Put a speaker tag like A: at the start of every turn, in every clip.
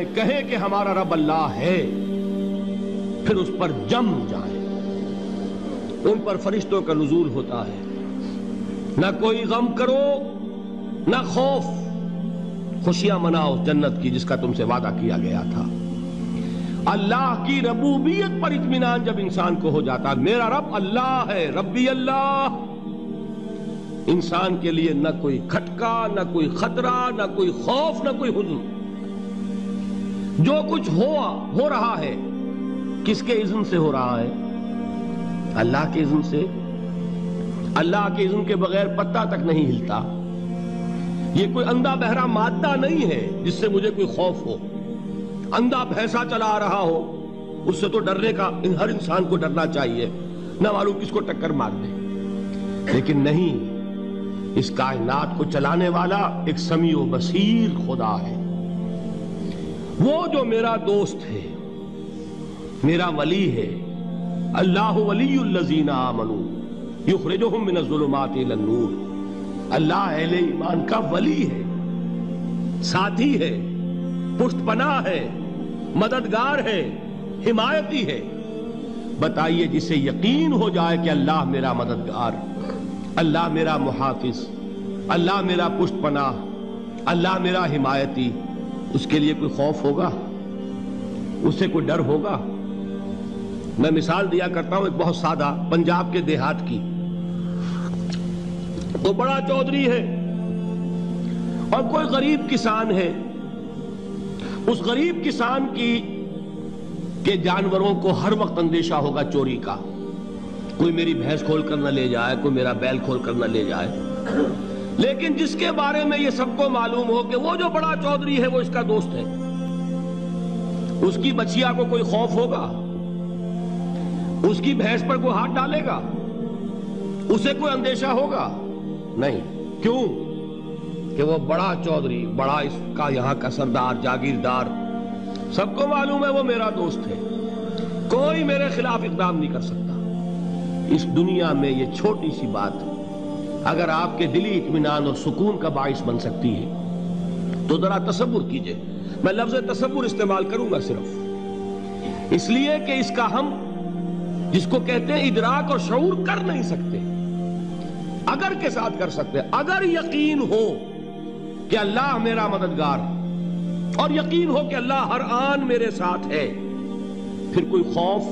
A: جائیں، کہیں کہ ہمارا رب اللہ ہے، پھر اس پر جم جائیں۔ ان پر فرشتوں کا نزول ہوتا ہے، نہ کوئی غم کرو نہ خوف، خوشیاں مناؤ جنت کی جس کا تم سے وعدہ کیا گیا تھا۔ اللہ کی ربوبیت پر اطمینان جب انسان کو ہو جاتا، میرا رب اللہ ہے، ربی اللہ، انسان کے لیے نہ کوئی کھٹکا، نہ کوئی خطرہ، نہ کوئی خوف، نہ کوئی حزن۔ جو کچھ ہو رہا ہے کس کے اذن سے ہو رہا ہے؟ اللہ کے اذن سے۔ اللہ کے اذن کے بغیر پتہ تک نہیں ہلتا۔ یہ کوئی اندھا بہرا مادہ نہیں ہے جس سے مجھے کوئی خوف ہو۔ اندھا بھینسا چلا آ رہا ہو اس سے تو ڈرنے کا ہر انسان کو ڈرنا چاہیے، نہ معلوم کس کو ٹکر مار دے۔ لیکن نہیں، اس کائنات کو چلانے والا ایک سمیع و بصیر خدا ہے، وہ جو میرا دوست ہے، میرا ولی ہے۔ اللہ ولی الذین آمنوا یخرجہم من الظلمات الی النور۔ اللہ اہل ایمان کا ولی ہے، ساتھی ہے، پشت پناہ ہے، مددگار ہے، حمایتی ہے۔ بتائیے جسے یقین ہو جائے کہ اللہ میرا مددگار، اللہ میرا محافظ، اللہ میرا پشت پناہ، اللہ میرا حمایتی، اس کے لیے کوئی خوف ہوگا؟ اس سے کوئی ڈر ہوگا؟ میں مثال دیا کرتا ہوں ایک بہت سادہ، پنجاب کے دیہات کی۔ وہ بڑا چودھری ہے اور کوئی غریب کسان ہے۔ اس غریب کسان کے جانوروں کو ہر وقت اندیشہ ہوگا چوری کا، کوئی میری بھینس کھول کر نہ لے جائے، کوئی میرا بیل کھول کر نہ لے جائے۔ لیکن جس کے بارے میں یہ سب کو معلوم ہو کہ وہ جو بڑا چودھری ہے وہ اس کا دوست ہے، اس کی بچیا کو کوئی خوف ہوگا؟ اس کی بھینس پر کوئی ہاتھ ڈالے گا؟ اسے کوئی اندیشہ ہوگا؟ نہیں۔ کیوں؟ کہ وہ بڑا چودھری، بڑا اس کا یہاں کا سردار، جاگیردار، سب کو معلوم ہے وہ میرا دوست ہے، کوئی میرے خلاف اقدام نہیں کر سکتا۔ اس دنیا میں یہ چھوٹی سی بات اگر آپ کے دلی اطمینان اور سکون کا باعث بن سکتی ہے تو ذرا تصور کیجئے۔ میں لفظ تصور استعمال کروں گا صرف اس لیے کہ اس کا ہم جس کو کہتے ہیں ادراک اور شعور کر نہیں سکتے، اگر کے ساتھ کر سکتے۔ اگر یقین ہو کہ اللہ میرا مددگار اور یقین ہو کہ اللہ ہر آن میرے ساتھ ہے، پھر کوئی خوف،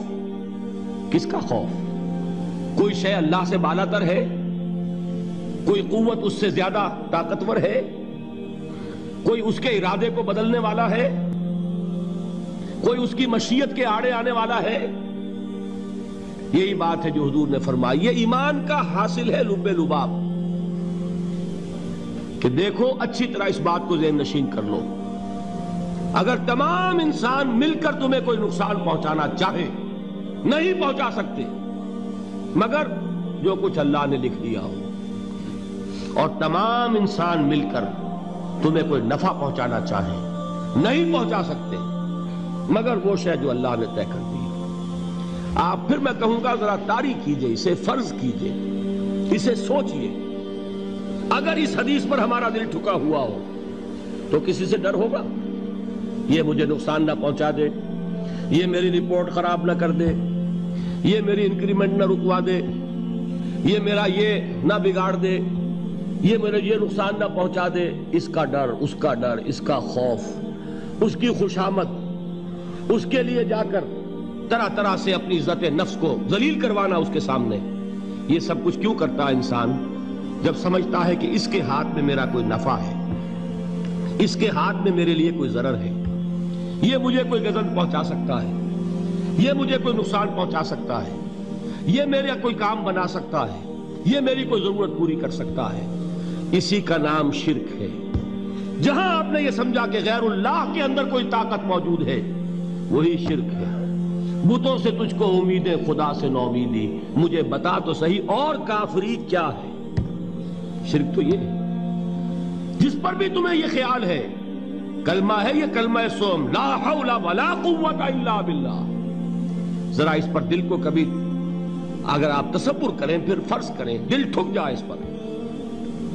A: کس کا خوف؟ کوئی شے اللہ سے بالاتر ہے؟ کوئی قوت اس سے زیادہ طاقتور ہے؟ کوئی اس کے ارادے کو بدلنے والا ہے؟ کوئی اس کی مشیت کے آڑے آنے والا ہے؟ یہی بات ہے جو حضور نے فرمائی۔ یہ ایمان کا حاصل ہے لب لباب، کہ دیکھو اچھی طرح اس بات کو ذہن نشین کر لو، اگر تمام انسان مل کر تمہیں کوئی نقصان پہنچانا چاہے نہیں پہنچا سکتے، مگر جو کچھ اللہ نے لکھ دیا ہو، اور تمام انسان مل کر تمہیں کوئی نفع پہنچانا چاہے نہیں پہنچا سکتے، مگر وہ شے جو اللہ نے طے کر دی۔ آپ پھر میں کہوں گا ذرا طاری کیجئے، اسے فرض کیجئے، اسے سوچئے۔ اگر اس حدیث پر ہمارا دل ٹھکا ہوا ہو تو کسی سے ڈر ہوگا؟ یہ مجھے نقصان نہ پہنچا دے، یہ میری رپورٹ خراب نہ کر دے، یہ میری انکریمنٹ نہ رکوا دے، یہ میرا یہ نہ بگاڑ دے، یہ میرے یہ نقصان نہ پہنچا دے۔ اس کا ڈر، اس کا ڈر، اس کا خوف، اس کی خوشامد، اس کے لیے جا کر طرح طرح سے اپنی عزت نفس کو ذلیل کروانا اس کے سامنے، یہ سب کچھ کیوں کرتا ہے انسان؟ جب سمجھتا ہے کہ اس کے ہاتھ میں میرا کوئی نفع ہے، اس کے ہاتھ میں میرے لیے کوئی ضرر ہے، یہ مجھے کوئی غضب پہنچا سکتا ہے، یہ مجھے کوئی نقصان پہنچا سکتا ہے، یہ میرا کوئی کام بنا سکتا ہے، یہ میری کوئی ضرورت پوری کر سکتا ہے، اسی کا نام شرک ہے۔ جہاں آپ نے یہ سمجھا کہ غیر اللہ کے اندر کوئی طاقت موجود ہے، وہی شرک ہے۔ بتوں سے تجھ کو امیدیں، خدا سے نومیدی، مجھے بتا تو صحیح اور کافری کیا ہے؟ شرک تو یہ ہے۔ جس پر بھی تمہیں یہ خیال ہے، کلمہ ہے یہ کلمہ سوم، لا حول ولا قوت الا باللہ، ذرا اس پر دل کو کبھی اگر آپ تصور کریں، پھر فرض کریں، دل ٹھک جائے اس پر،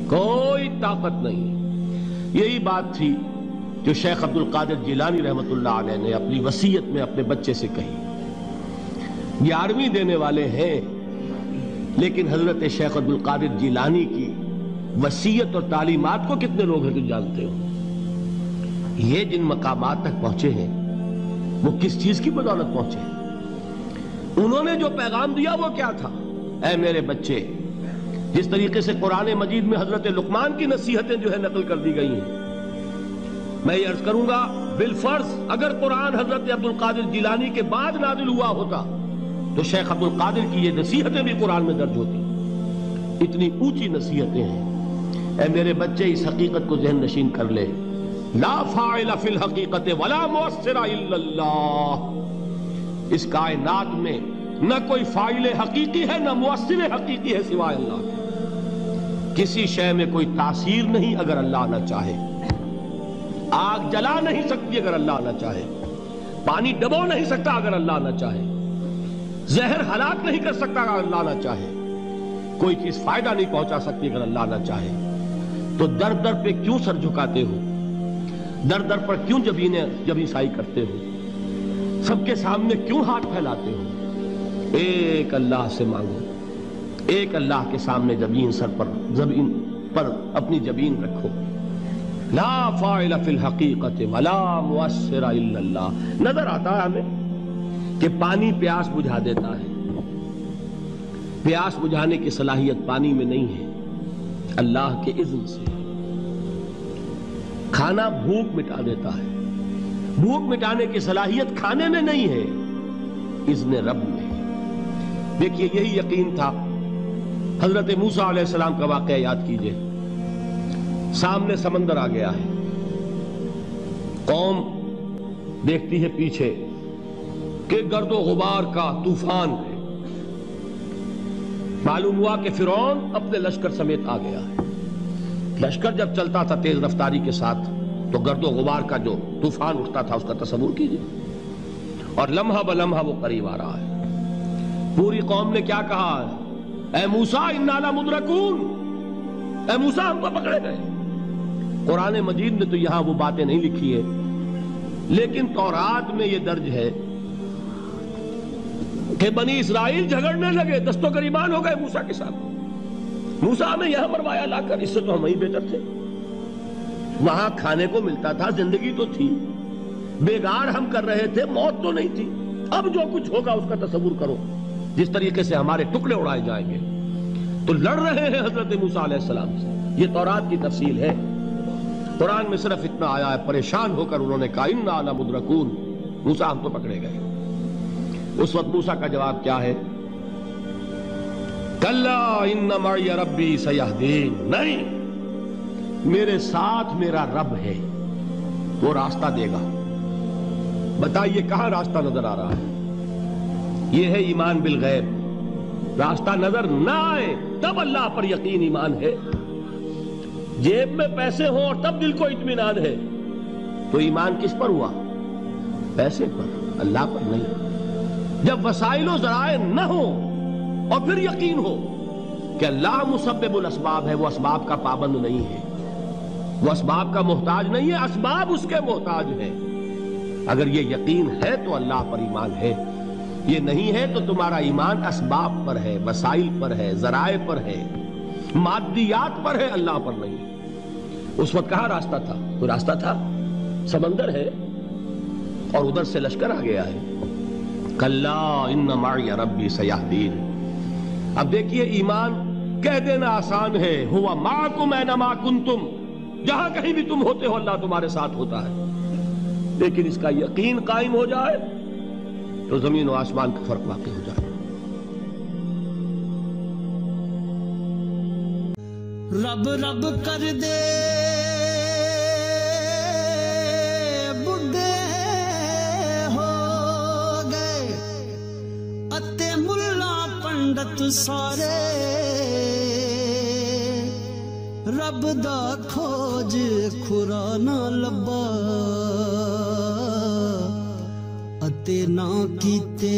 A: کوئی طاقت نہیں۔ یہی بات تھی جو شیخ عبد القادر جیلانی رحمت اللہ علیہ نے اپنی وصیت میں اپنے بچے سے کہی. 11ویں دینے والے ہیں، لیکن حضرت شیخ عبد القادر جیلانی کی وصیت اور تعلیمات کو کتنے لوگ ہیں تم جانتے ہو؟ یہ جن مقامات تک پہنچے ہیں وہ کس چیز کی بدولت پہنچے ہیں؟ انہوں نے جو پیغام دیا وہ کیا تھا؟ اے میرے بچے، جس طریقے سے قرآن مجید میں حضرت لقمان کی نصیحتیں جو ہے نقل کر دی گئی ہیں، میں یہ عرض کروں گا بالفرض اگر قرآن حضرت عبد القادر جیلانی کے بعد نازل ہوا ہوتا تو شیخ عبد القادر کی یہ نصیحتیں بھی قرآن میں درج ہوتی. اتنی اونچی نصیحتیں ہیں. اے میرے بچے، اس حقیقت کو ذہن نشین کر لے، لا فاعل فی الحقیقت ولا مؤثر الا اللہ. اس کائنات میں نہ کوئی فاعل حقیقی ہے نہ مؤثر حقیقی ہے سوائے اللہ کے. کسی شے میں کوئی تاثیر نہیں اگر اللہ نہ چاہے. آگ جلا نہیں سکتی اگر اللہ نہ چاہے. پانی ڈبو نہیں سکتا اگر اللہ نہ چاہے. زہر ہلاک نہیں کر سکتا اگر اللہ نہ چاہے. کوئی چیز فائدہ نہیں پہنچا سکتی اگر اللہ نہ چاہے. تو در در پہ کیوں سر جھکاتے ہو؟ در در پر کیوں جبیں سائی کرتے ہو؟ سب کے سامنے کیوں ہاتھ پھیلاتے ہو؟ ایک اللہ سے مانگو. ایک اللہ کے سامنے زمین پر اپنی جبین رکھو. لا فاعل فی الحقیقت ولا مؤثر الا اللہ. نظر آتا ہے ہمیں کہ پانی پیاس بجھا دیتا ہے. پیاس بجھانے کی صلاحیت پانی میں نہیں ہے، اللہ کے اذن سے. کھانا بھوک مٹا دیتا ہے، بھوک مٹانے کی صلاحیت کھانے میں نہیں ہے، اذن رب میں. دیکھیے یہی یقین تھا. حضرت موسیٰ علیہ السلام کا واقعہ یاد کیجئے. سامنے سمندر آ گیا ہے، قوم دیکھتی ہے پیچھے کہ گرد و غبار کا طوفان ہے. معلوم ہوا کہ فرعون اپنے لشکر سمیت آ گیا ہے. لشکر جب چلتا تھا تیز رفتاری کے ساتھ تو گرد و غبار کا جو طوفان اٹھتا تھا اس کا تصور کیجئے. اور لمحہ بلمحہ وہ قریب آ رہا ہے. پوری قوم نے کیا کہا؟ اے موسیٰ انا لمدرکون، اے موسیٰ ہم کو پکڑے گئے. قرآن مجید نے تو یہاں وہ باتیں نہیں لکھی ہے، لیکن تورات میں یہ درج ہے کہ بنی اسرائیل جھگڑنے لگے، دست و گریبان ہو گئے موسیٰ کے ساتھ. موسیٰ ہمیں یہاں مروایا لا کر، اس سے تو ہم ہی بہتر تھے. وہاں کھانے کو ملتا تھا، زندگی تو تھی، بیگار ہم کر رہے تھے، موت تو نہیں تھی. اب جو کچھ ہوگا اس کا تصور کرو، جس طریقے سے ہمارے ٹکڑے اڑائے جائیں گے. تو لڑ رہے ہیں حضرت موسیٰ علیہ السلام سے. یہ تورات کی تفصیل ہے. قرآن میں صرف اتنا آیا ہے، پریشان ہو کر انہوں نے کہا انا لمدرکون، موسیٰ ہم تو پکڑے گئے. اس وقت موسیٰ کا جواب کیا ہے؟ کلا ان معی ربی سیہدین. نہیں، میرے ساتھ میرا رب ہے، وہ راستہ دے گا. بتائیے کہاں راستہ نظر آ رہا ہے؟ یہ ہے ایمان بالغیب. راستہ نظر نہ آئے تب اللہ پر یقین ایمان ہے. جیب میں پیسے ہوں اور تب دل کو اطمینان ہے تو ایمان کس پر ہوا؟ پیسے پر، اللہ پر نہیں. جب وسائل و ذرائع نہ ہو اور پھر یقین ہو کہ اللہ مسبب الاسباب ہے، وہ اسباب کا پابند نہیں ہے، وہ اسباب کا محتاج نہیں ہے، اسباب اس کے محتاج ہیں. اگر یہ یقین ہے تو اللہ پر ایمان ہے. یہ نہیں ہے تو تمہارا ایمان اسباب پر ہے، وسائل پر ہے، ذرائع پر ہے، مادیات پر ہے، اللہ پر نہیں. اس وقت کہاں راستہ تھا؟ کوئی راستہ تھا؟ سمندر ہے اور ادھر سے لشکر آ گیا ہے. کلا ان معی ربی سیہدین. اب دیکھیے ایمان کہہ دینا آسان ہے، ہوا معکم اینما کنتم، جہاں کہیں بھی تم ہوتے ہو اللہ تمہارے ساتھ ہوتا ہے. لیکن اس کا یقین قائم ہو جائے تو زمین و آسمان کا فرق واقع ہو جائے.
B: رب رب کر دے بڈھے ہو گئے اتے ملا پنڈت سارے، رب دا کھوج کھرا نہ لبا اتے نہ کیتے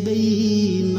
B: بئی